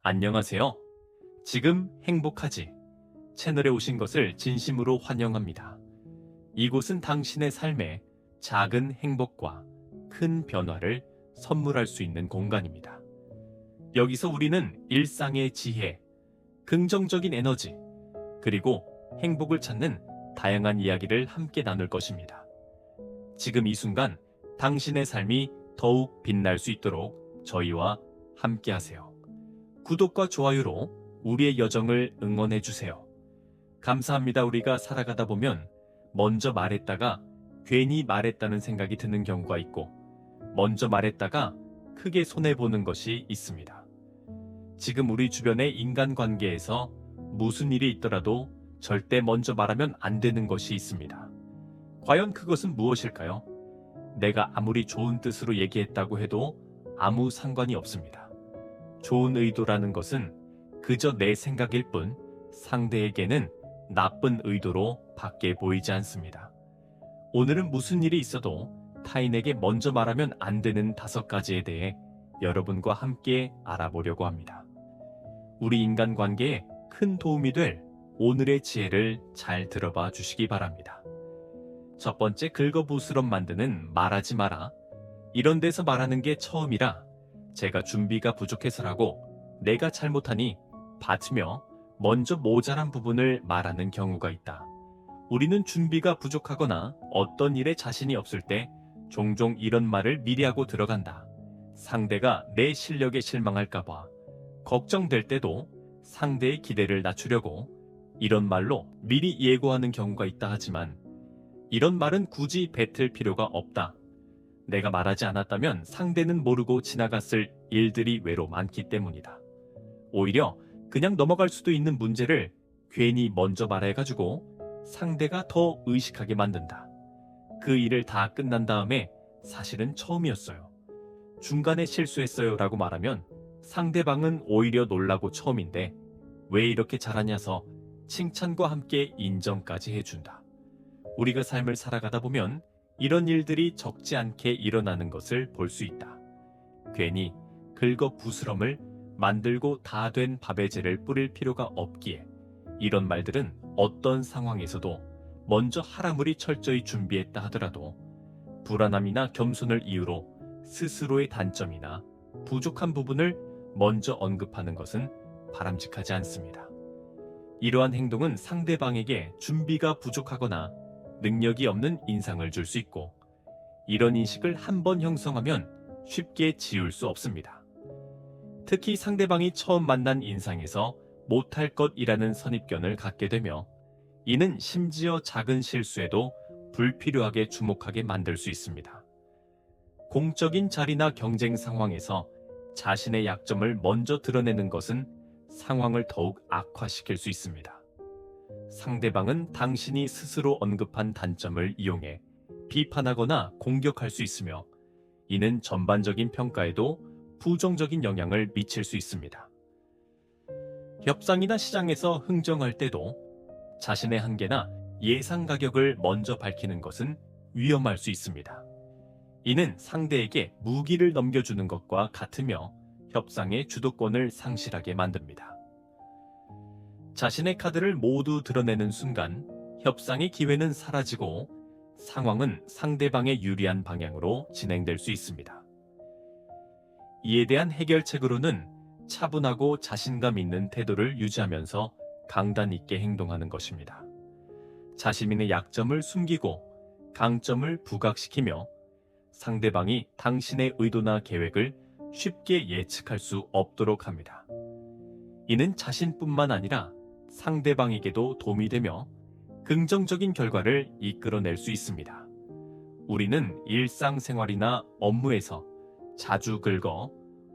안녕하세요. 지금 행복하지? 채널에 오신 것을 진심으로 환영합니다. 이곳은 당신의 삶에 작은 행복과 큰 변화를 선물할 수 있는 공간입니다. 여기서 우리는 일상의 지혜, 긍정적인 에너지, 그리고 행복을 찾는 다양한 이야기를 함께 나눌 것입니다. 지금 이 순간 당신의 삶이 더욱 빛날 수 있도록 저희와 함께 하세요. 구독과 좋아요로 우리의 여정을 응원해 주세요. 감사합니다. 우리가 살아가다 보면 먼저 말했다가 괜히 말했다는 생각이 드는 경우가 있고, 먼저 말했다가 크게 손해보는 것이 있습니다. 지금 우리 주변의 인간관계에서 무슨 일이 있더라도 절대 먼저 말하면 안 되는 것이 있습니다. 과연 그것은 무엇일까요? 내가 아무리 좋은 뜻으로 얘기했다고 해도 아무 상관이 없습니다. 좋은 의도라는 것은 그저 내 생각일 뿐 상대에게는 나쁜 의도로 밖에 보이지 않습니다. 오늘은 무슨 일이 있어도 타인에게 먼저 말하면 안 되는 5가지에 대해 여러분과 함께 알아보려고 합니다. 우리 인간관계에 큰 도움이 될 오늘의 지혜를 잘 들어봐 주시기 바랍니다. 첫 번째, 긁어부스럼 만드는 말하지 마라. 이런 데서 말하는 게 처음이라 제가 준비가 부족해서라고 내가 잘못하니 받으며 먼저 모자란 부분을 말하는 경우가 있다. 우리는 준비가 부족하거나 어떤 일에 자신이 없을 때 종종 이런 말을 미리 하고 들어간다. 상대가 내 실력에 실망할까봐 걱정될 때도 상대의 기대를 낮추려고 이런 말로 미리 예고하는 경우가 있다 하지만, 이런 말은 굳이 뱉을 필요가 없다. 내가 말하지 않았다면 상대는 모르고 지나갔을 일들이 외로 많기 때문이다. 오히려 그냥 넘어갈 수도 있는 문제를 괜히 먼저 말해가지고 상대가 더 의식하게 만든다. 그 일을 다 끝난 다음에 사실은 처음이었어요, 중간에 실수했어요 라고 말하면 상대방은 오히려 놀라고 처음인데 왜 이렇게 잘하냐서 칭찬과 함께 인정까지 해준다. 우리가 삶을 살아가다 보면 이런 일들이 적지 않게 일어나는 것을 볼 수 있다. 괜히 긁어부스럼을 만들고 다 된 밥에재를 뿌릴 필요가 없기에 이런 말들은 어떤 상황에서도 먼저 하라물이 철저히 준비했다 하더라도 불안함이나 겸손을 이유로 스스로의 단점이나 부족한 부분을 먼저 언급하는 것은 바람직하지 않습니다. 이러한 행동은 상대방에게 준비가 부족하거나 능력이 없는 인상을 줄 수 있고, 이런 인식을 한번 형성하면 쉽게 지울 수 없습니다. 특히 상대방이 처음 만난 인상에서 못할 것이라는 선입견을 갖게 되며, 이는 심지어 작은 실수에도 불필요하게 주목하게 만들 수 있습니다. 공적인 자리나 경쟁 상황에서 자신의 약점을 먼저 드러내는 것은 상황을 더욱 악화시킬 수 있습니다. 상대방은 당신이 스스로 언급한 단점을 이용해 비판하거나 공격할 수 있으며, 이는 전반적인 평가에도 부정적인 영향을 미칠 수 있습니다. 협상이나 시장에서 흥정할 때도 자신의 한계나 예상 가격을 먼저 밝히는 것은 위험할 수 있습니다. 이는 상대에게 무기를 넘겨주는 것과 같으며 협상의 주도권을 상실하게 만듭니다. 자신의 카드를 모두 드러내는 순간 협상의 기회는 사라지고 상황은 상대방에 유리한 방향으로 진행될 수 있습니다. 이에 대한 해결책으로는 차분하고 자신감 있는 태도를 유지하면서 강단 있게 행동하는 것입니다. 자신의 약점을 숨기고 강점을 부각시키며 상대방이 당신의 의도나 계획을 쉽게 예측할 수 없도록 합니다. 이는 자신뿐만 아니라 상대방에게도 도움이 되며 긍정적인 결과를 이끌어낼 수 있습니다. 우리는 일상생활이나 업무에서 자주 긁어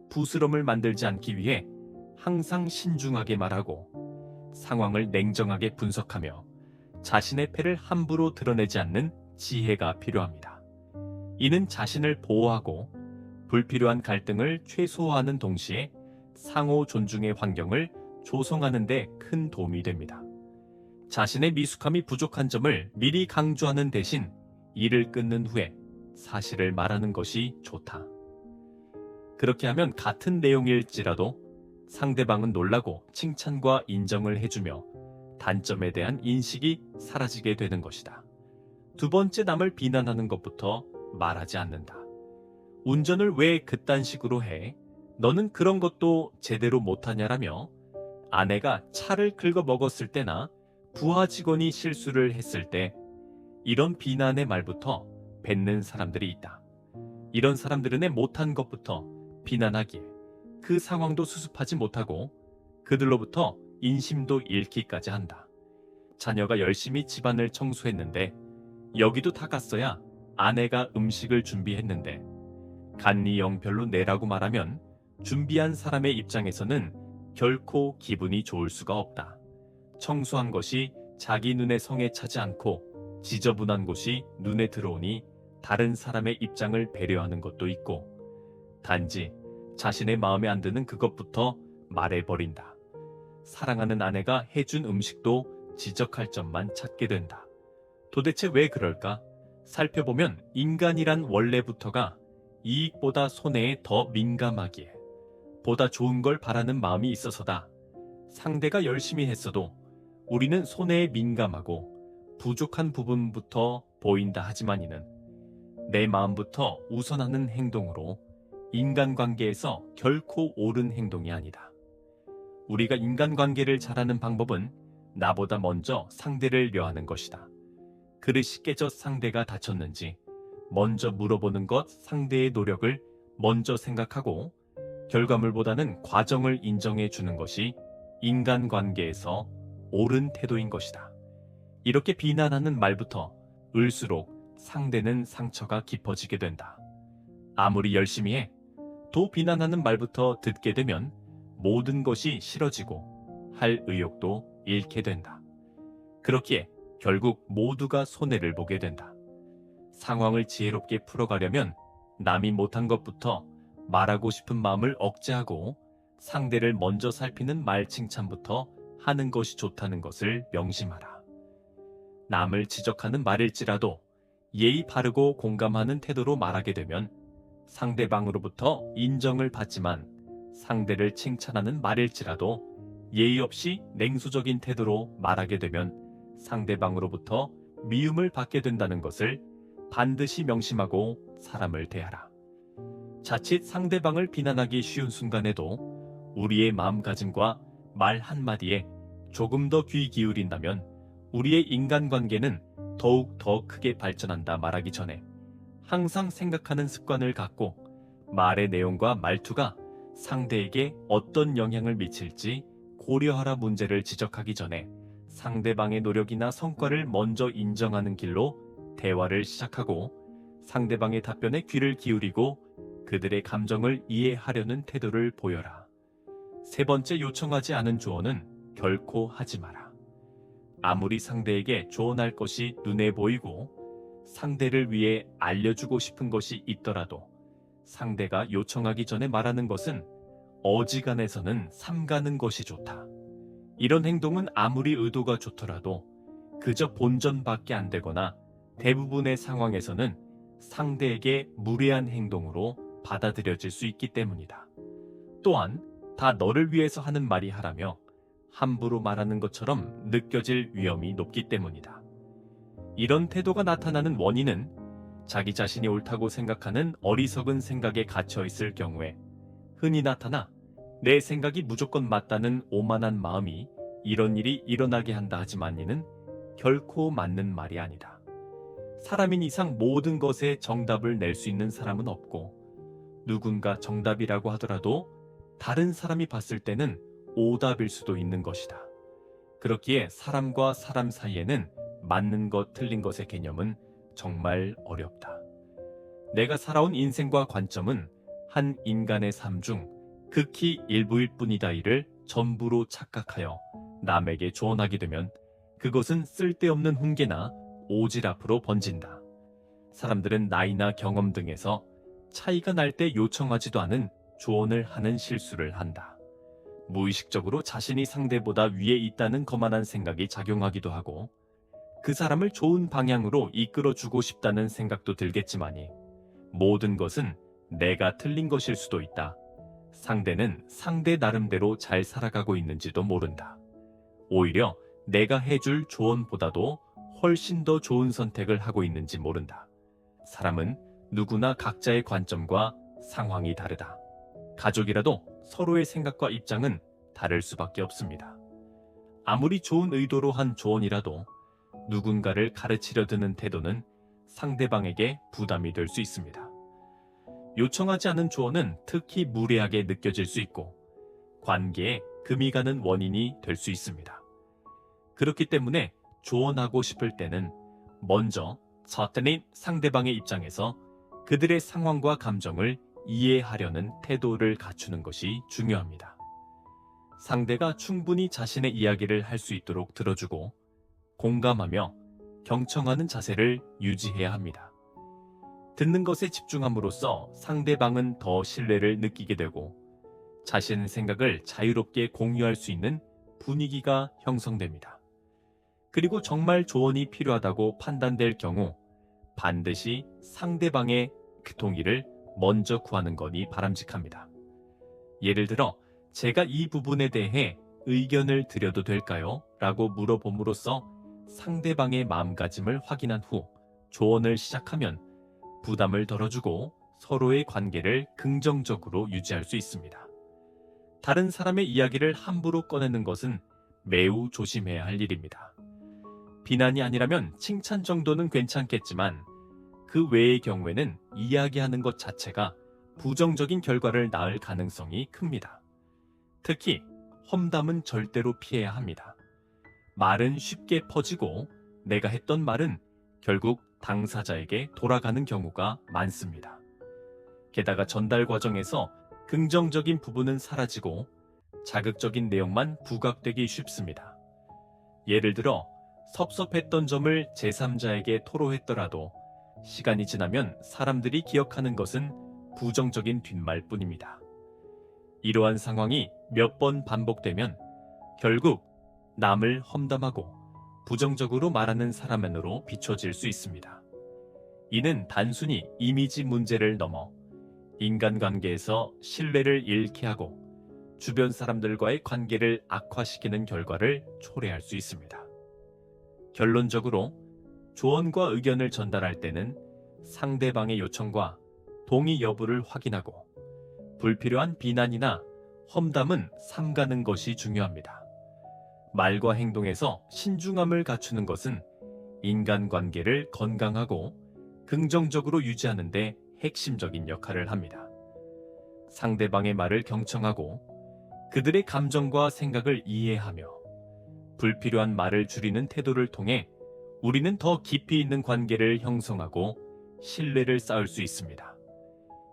부스럼을 만들지 않기 위해 항상 신중하게 말하고 상황을 냉정하게 분석하며 자신의 패를 함부로 드러내지 않는 지혜가 필요합니다. 이는 자신을 보호하고 불필요한 갈등을 최소화하는 동시에 상호 존중의 환경을 조성하는 데 큰 도움이 됩니다. 자신의 미숙함이 부족한 점을 미리 강조하는 대신 일을 끊는 후에 사실을 말하는 것이 좋다. 그렇게 하면 같은 내용일지라도 상대방은 놀라고 칭찬과 인정을 해주며 단점에 대한 인식이 사라지게 되는 것이다. 두 번째, 남을 비난하는 것부터 말하지 않는다. 운전을 왜 그딴 식으로 해? 너는 그런 것도 제대로 못하냐라며 아내가 차를 긁어 먹었을 때나 부하 직원이 실수를 했을 때 이런 비난의 말부터 뱉는 사람들이 있다. 이런 사람들은 내 못한 것부터 비난하기에 그 상황도 수습하지 못하고 그들로부터 인심도 잃기까지 한다. 자녀가 열심히 집안을 청소했는데 여기도 닦았어야 아내가 음식을 준비했는데 간니 영 별로 내라고 말하면 준비한 사람의 입장에서는 결코 기분이 좋을 수가 없다. 청소한 것이 자기 눈에 성에 차지 않고 지저분한 곳이 눈에 들어오니 다른 사람의 입장을 배려하는 것도 있고 단지 자신의 마음에 안 드는 그것부터 말해버린다. 사랑하는 아내가 해준 음식도 지적할 점만 찾게 된다. 도대체 왜 그럴까? 살펴보면 인간이란 원래부터가 이익보다 손해에 더 민감하기에 보다 좋은 걸 바라는 마음이 있어서다. 상대가 열심히 했어도 우리는 손해에 민감하고 부족한 부분부터 보인다 하지만 이는 내 마음부터 우선하는 행동으로 인간관계에서 결코 옳은 행동이 아니다. 우리가 인간관계를 잘하는 방법은 나보다 먼저 상대를 려하는 것이다. 그릇이 깨져 상대가 다쳤는지 먼저 물어보는 것, 상대의 노력을 먼저 생각하고 결과물보다는 과정을 인정해 주는 것이 인간관계에서 옳은 태도인 것이다. 이렇게 비난하는 말부터 을수록 상대는 상처가 깊어지게 된다. 아무리 열심히 해, 또 비난하는 말부터 듣게 되면 모든 것이 싫어지고 할 의욕도 잃게 된다. 그렇기에 결국 모두가 손해를 보게 된다. 상황을 지혜롭게 풀어가려면 남이 못한 것부터 말하고 싶은 마음을 억제하고 상대를 먼저 살피는 말 칭찬부터 하는 것이 좋다는 것을 명심하라. 남을 지적하는 말일지라도 예의 바르고 공감하는 태도로 말하게 되면 상대방으로부터 인정을 받지만 상대를 칭찬하는 말일지라도 예의 없이 냉소적인 태도로 말하게 되면 상대방으로부터 미움을 받게 된다는 것을 반드시 명심하고 사람을 대하라. 자칫 상대방을 비난하기 쉬운 순간에도 우리의 마음가짐과 말 한마디에 조금 더 귀 기울인다면 우리의 인간관계는 더욱 더 크게 발전한다 말하기 전에 항상 생각하는 습관을 갖고 말의 내용과 말투가 상대에게 어떤 영향을 미칠지 고려하라. 문제를 지적하기 전에 상대방의 노력이나 성과를 먼저 인정하는 길로 대화를 시작하고 상대방의 답변에 귀를 기울이고 그들의 감정을 이해하려는 태도를 보여라. 세 번째, 요청하지 않은 조언은 결코 하지 마라. 아무리 상대에게 조언할 것이 눈에 보이고 상대를 위해 알려주고 싶은 것이 있더라도 상대가 요청하기 전에 말하는 것은 어지간해서는 삼가는 것이 좋다. 이런 행동은 아무리 의도가 좋더라도 그저 본전밖에 안 되거나 대부분의 상황에서는 상대에게 무례한 행동으로 받아들여질 수 있기 때문이다. 또한 다 너를 위해서 하는 말이 하라며 함부로 말하는 것처럼 느껴질 위험이 높기 때문이다. 이런 태도가 나타나는 원인은 자기 자신이 옳다고 생각하는 어리석은 생각에 갇혀 있을 경우에 흔히 나타나 내 생각이 무조건 맞다는 오만한 마음이 이런 일이 일어나게 한다 하지만 이는 결코 맞는 말이 아니다. 사람인 이상 모든 것에 정답을 낼 수 있는 사람은 없고 누군가 정답이라고 하더라도 다른 사람이 봤을 때는 오답일 수도 있는 것이다. 그렇기에 사람과 사람 사이에는 맞는 것, 틀린 것의 개념은 정말 어렵다. 내가 살아온 인생과 관점은 한 인간의 삶 중 극히 일부일 뿐이다. 이를 전부로 착각하여 남에게 조언하게 되면 그것은 쓸데없는 훈계나 오질 앞으로 번진다. 사람들은 나이나 경험 등에서 차이가 날 때 요청하지도 않은 조언을 하는 실수를 한다. 무의식적으로 자신이 상대보다 위에 있다는 거만한 생각이 작용하기도 하고 그 사람을 좋은 방향으로 이끌어주고 싶다는 생각도 들겠지만이 모든 것은 내가 틀린 것일 수도 있다. 상대는 상대 나름대로 잘 살아가고 있는지도 모른다. 오히려 내가 해줄 조언보다도 훨씬 더 좋은 선택을 하고 있는지 모른다. 사람은 누구나 각자의 관점과 상황이 다르다. 가족이라도 서로의 생각과 입장은 다를 수밖에 없습니다. 아무리 좋은 의도로 한 조언이라도 누군가를 가르치려 드는 태도는 상대방에게 부담이 될 수 있습니다. 요청하지 않은 조언은 특히 무례하게 느껴질 수 있고 관계에 금이 가는 원인이 될 수 있습니다. 그렇기 때문에 조언하고 싶을 때는 먼저 certainly 상대방의 입장에서 그들의 상황과 감정을 이해하려는 태도를 갖추는 것이 중요합니다. 상대가 충분히 자신의 이야기를 할 수 있도록 들어주고 공감하며 경청하는 자세를 유지해야 합니다. 듣는 것에 집중함으로써 상대방은 더 신뢰를 느끼게 되고 자신의 생각을 자유롭게 공유할 수 있는 분위기가 형성됩니다. 그리고 정말 조언이 필요하다고 판단될 경우 반드시 상대방의 그 동의를 먼저 구하는 것이 바람직합니다. 예를 들어 제가 이 부분에 대해 의견을 드려도 될까요? 라고 물어봄으로써 상대방의 마음가짐을 확인한 후 조언을 시작하면 부담을 덜어주고 서로의 관계를 긍정적으로 유지할 수 있습니다. 다른 사람의 이야기를 함부로 꺼내는 것은 매우 조심해야 할 일입니다. 비난이 아니라면 칭찬 정도는 괜찮겠지만 그 외의 경우에는 이야기하는 것 자체가 부정적인 결과를 낳을 가능성이 큽니다. 특히 험담은 절대로 피해야 합니다. 말은 쉽게 퍼지고 내가 했던 말은 결국 당사자에게 돌아가는 경우가 많습니다. 게다가 전달 과정에서 긍정적인 부분은 사라지고 자극적인 내용만 부각되기 쉽습니다. 예를 들어 섭섭했던 점을 제3자에게 토로했더라도 시간이 지나면 사람들이 기억하는 것은 부정적인 뒷말뿐입니다. 이러한 상황이 몇 번 반복되면 결국 남을 험담하고 부정적으로 말하는 사람으로 비춰질 수 있습니다. 이는 단순히 이미지 문제를 넘어 인간관계에서 신뢰를 잃게 하고 주변 사람들과의 관계를 악화시키는 결과를 초래할 수 있습니다. 결론적으로 조언과 의견을 전달할 때는 상대방의 요청과 동의 여부를 확인하고 불필요한 비난이나 험담은 삼가는 것이 중요합니다. 말과 행동에서 신중함을 갖추는 것은 인간관계를 건강하고 긍정적으로 유지하는 데 핵심적인 역할을 합니다. 상대방의 말을 경청하고 그들의 감정과 생각을 이해하며 불필요한 말을 줄이는 태도를 통해 우리는 더 깊이 있는 관계를 형성하고 신뢰를 쌓을 수 있습니다.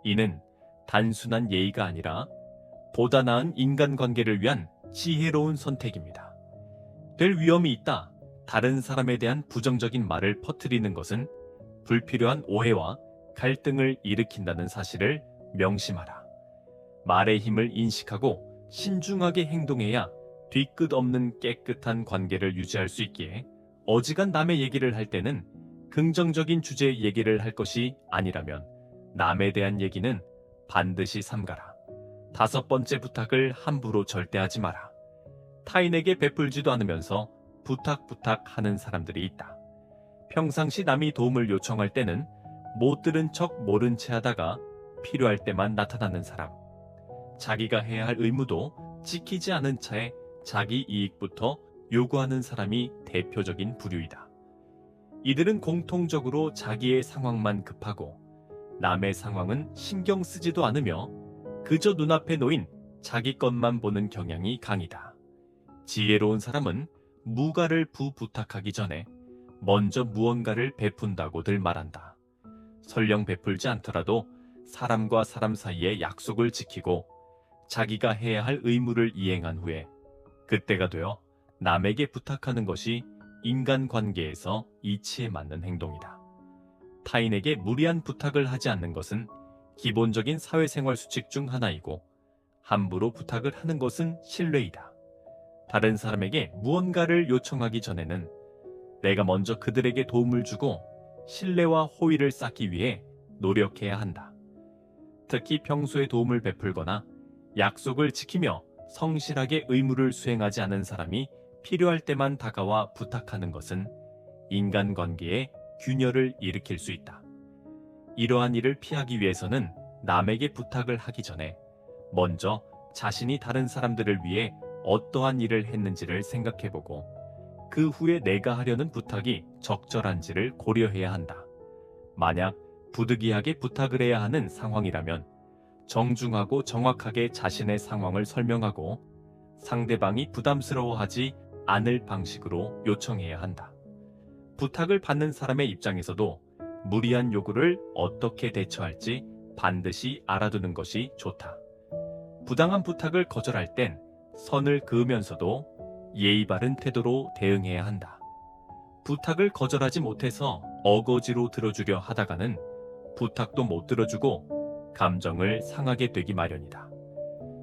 이는 단순한 예의가 아니라 보다 나은 인간관계를 위한 지혜로운 선택입니다. 될 위험이 있다. 다른 사람에 대한 부정적인 말을 퍼뜨리는 것은 불필요한 오해와 갈등을 일으킨다는 사실을 명심하라. 말의 힘을 인식하고 신중하게 행동해야 뒤끝 없는 깨끗한 관계를 유지할 수 있기에 어지간 남의 얘기를 할 때는 긍정적인 주제의 얘기를 할 것이 아니라면 남에 대한 얘기는 반드시 삼가라. 5번째 부탁을 함부로 절대 하지 마라. 타인에게 베풀지도 않으면서 부탁하는 사람들이 있다. 평상시 남이 도움을 요청할 때는 못 들은 척 모른 채 하다가 필요할 때만 나타나는 사람. 자기가 해야 할 의무도 지키지 않은 차에 자기 이익부터 요구하는 사람이 대표적인 부류이다. 이들은 공통적으로 자기의 상황만 급하고 남의 상황은 신경 쓰지도 않으며 그저 눈앞에 놓인 자기 것만 보는 경향이 강이다. 지혜로운 사람은 무가를 부탁하기 전에 먼저 무언가를 베푼다고들 말한다. 설령 베풀지 않더라도 사람과 사람 사이의 약속을 지키고 자기가 해야 할 의무를 이행한 후에 그때가 되어 남에게 부탁하는 것이 인간관계에서 이치에 맞는 행동이다. 타인에게 무리한 부탁을 하지 않는 것은 기본적인 사회생활 수칙 중 하나이고 함부로 부탁을 하는 것은 신뢰이다. 다른 사람에게 무언가를 요청하기 전에는 내가 먼저 그들에게 도움을 주고 신뢰와 호의를 쌓기 위해 노력해야 한다. 특히 평소에 도움을 베풀거나 약속을 지키며 성실하게 의무를 수행하지 않은 사람이 필요할 때만 다가와 부탁하는 것은 인간관계에 균열을 일으킬 수 있다. 이러한 일을 피하기 위해서는 남에게 부탁을 하기 전에 먼저 자신이 다른 사람들을 위해 어떠한 일을 했는지를 생각해보고 그 후에 내가 하려는 부탁이 적절한지를 고려해야 한다. 만약 부득이하게 부탁을 해야 하는 상황이라면 정중하고 정확하게 자신의 상황을 설명하고 상대방이 부담스러워하지 않을 방식으로 요청해야 한다. 부탁을 받는 사람의 입장에서도 무리한 요구를 어떻게 대처할지 반드시 알아두는 것이 좋다. 부당한 부탁을 거절할 땐 선을 그으면서도 예의 바른 태도로 대응해야 한다. 부탁을 거절하지 못해서 어거지로 들어주려 하다가는 부탁도 못 들어주고 감정을 상하게 되기 마련이다.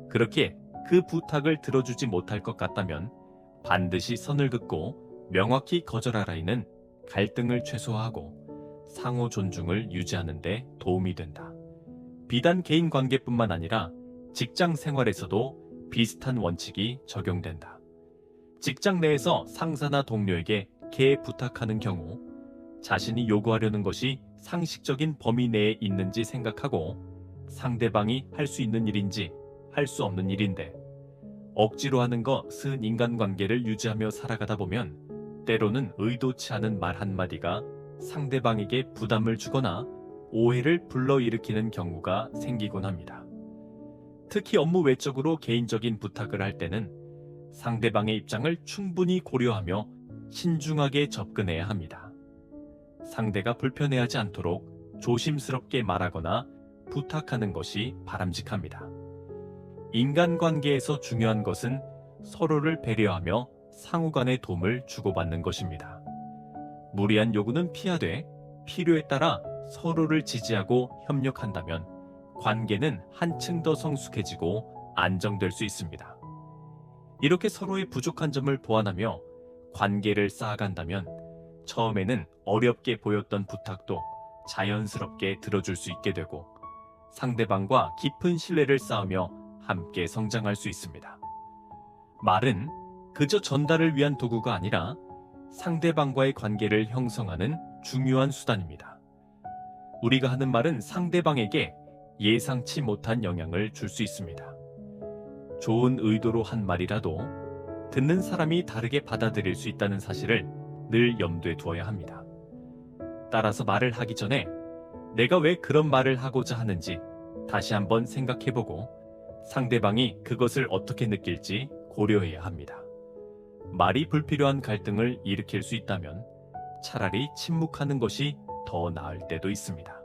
그렇게 그 부탁을 들어주지 못할 것 같다면 반드시 선을 긋고 명확히 거절하라이는 갈등을 최소화하고 상호 존중을 유지하는 데 도움이 된다. 비단 개인 관계뿐만 아니라 직장 생활에서도 비슷한 원칙이 적용된다. 직장 내에서 상사나 동료에게 부탁하는 경우 자신이 요구하려는 것이 상식적인 범위 내에 있는지 생각하고 상대방이 할 수 있는 일인지 할 수 없는 일인데 억지로 하는 것은 인간관계를 유지하며 살아가다 보면 때로는 의도치 않은 말 한마디가 상대방에게 부담을 주거나 오해를 불러일으키는 경우가 생기곤 합니다. 특히 업무 외적으로 개인적인 부탁을 할 때는 상대방의 입장을 충분히 고려하며 신중하게 접근해야 합니다. 상대가 불편해하지 않도록 조심스럽게 말하거나 부탁하는 것이 바람직합니다. 인간관계에서 중요한 것은 서로를 배려하며 상호간의 도움을 주고받는 것입니다. 무리한 요구는 피하되 필요에 따라 서로를 지지하고 협력한다면 관계는 한층 더 성숙해지고 안정될 수 있습니다. 이렇게 서로의 부족한 점을 보완하며 관계를 쌓아간다면 처음에는 어렵게 보였던 부탁도 자연스럽게 들어줄 수 있게 되고 상대방과 깊은 신뢰를 쌓으며 함께 성장할 수 있습니다. 말은 그저 전달을 위한 도구가 아니라 상대방과의 관계를 형성하는 중요한 수단입니다. 우리가 하는 말은 상대방에게 예상치 못한 영향을 줄 수 있습니다. 좋은 의도로 한 말이라도 듣는 사람이 다르게 받아들일 수 있다는 사실을 늘 염두에 두어야 합니다. 따라서 말을 하기 전에 내가 왜 그런 말을 하고자 하는지 다시 한번 생각해보고 상대방이 그것을 어떻게 느낄지 고려해야 합니다. 말이 불필요한 갈등을 일으킬 수 있다면 차라리 침묵하는 것이 더 나을 때도 있습니다.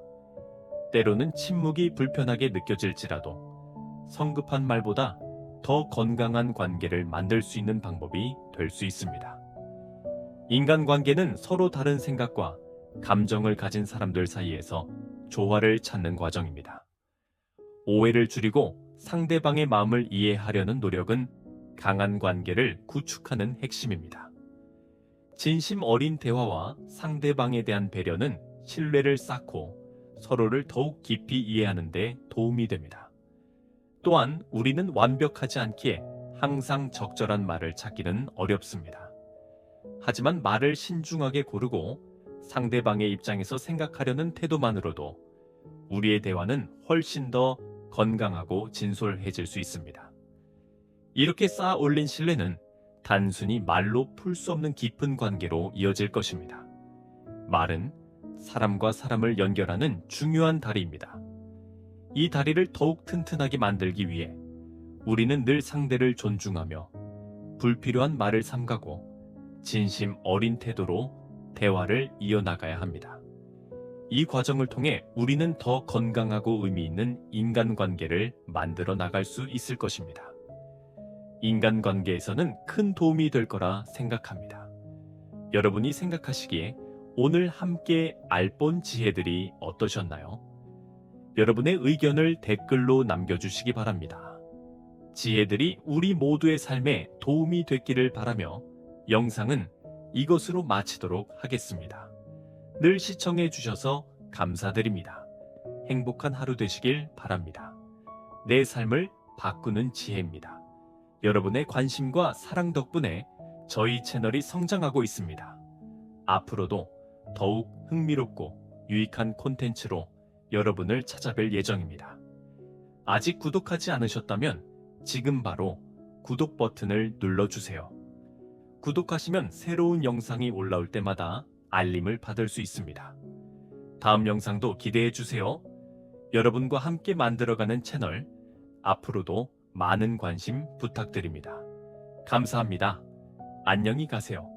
때로는 침묵이 불편하게 느껴질지라도 성급한 말보다 더 건강한 관계를 만들 수 있는 방법이 될 수 있습니다. 인간관계는 서로 다른 생각과 감정을 가진 사람들 사이에서 조화를 찾는 과정입니다. 오해를 줄이고 상대방의 마음을 이해하려는 노력은 강한 관계를 구축하는 핵심입니다. 진심 어린 대화와 상대방에 대한 배려는 신뢰를 쌓고 서로를 더욱 깊이 이해하는 데 도움이 됩니다. 또한 우리는 완벽하지 않기에 항상 적절한 말을 찾기는 어렵습니다. 하지만 말을 신중하게 고르고 상대방의 입장에서 생각하려는 태도만으로도 우리의 대화는 훨씬 더 건강하고 진솔해질 수 있습니다. 이렇게 쌓아 올린 신뢰는 단순히 말로 풀 수 없는 깊은 관계로 이어질 것입니다. 말은 사람과 사람을 연결하는 중요한 다리입니다. 이 다리를 더욱 튼튼하게 만들기 위해 우리는 늘 상대를 존중하며 불필요한 말을 삼가고 진심 어린 태도로 대화를 이어나가야 합니다. 이 과정을 통해 우리는 더 건강하고 의미 있는 인간관계를 만들어 나갈 수 있을 것입니다. 인간관계에서는 큰 도움이 될 거라 생각합니다. 여러분이 생각하시기에 오늘 함께 알본 지혜들이 어떠셨나요? 여러분의 의견을 댓글로 남겨주시기 바랍니다. 지혜들이 우리 모두의 삶에 도움이 됐기를 바라며 영상은 이것으로 마치도록 하겠습니다. 늘 시청해 주셔서 감사드립니다. 행복한 하루 되시길 바랍니다. 내 삶을 바꾸는 지혜입니다. 여러분의 관심과 사랑 덕분에 저희 채널이 성장하고 있습니다. 앞으로도 더욱 흥미롭고 유익한 콘텐츠로 여러분을 찾아뵐 예정입니다. 아직 구독하지 않으셨다면 지금 바로 구독 버튼을 눌러주세요. 구독하시면 새로운 영상이 올라올 때마다 알림을 받을 수 있습니다. 다음 영상도 기대해주세요. 여러분과 함께 만들어가는 채널, 앞으로도 많은 관심 부탁드립니다. 감사합니다. 안녕히 가세요.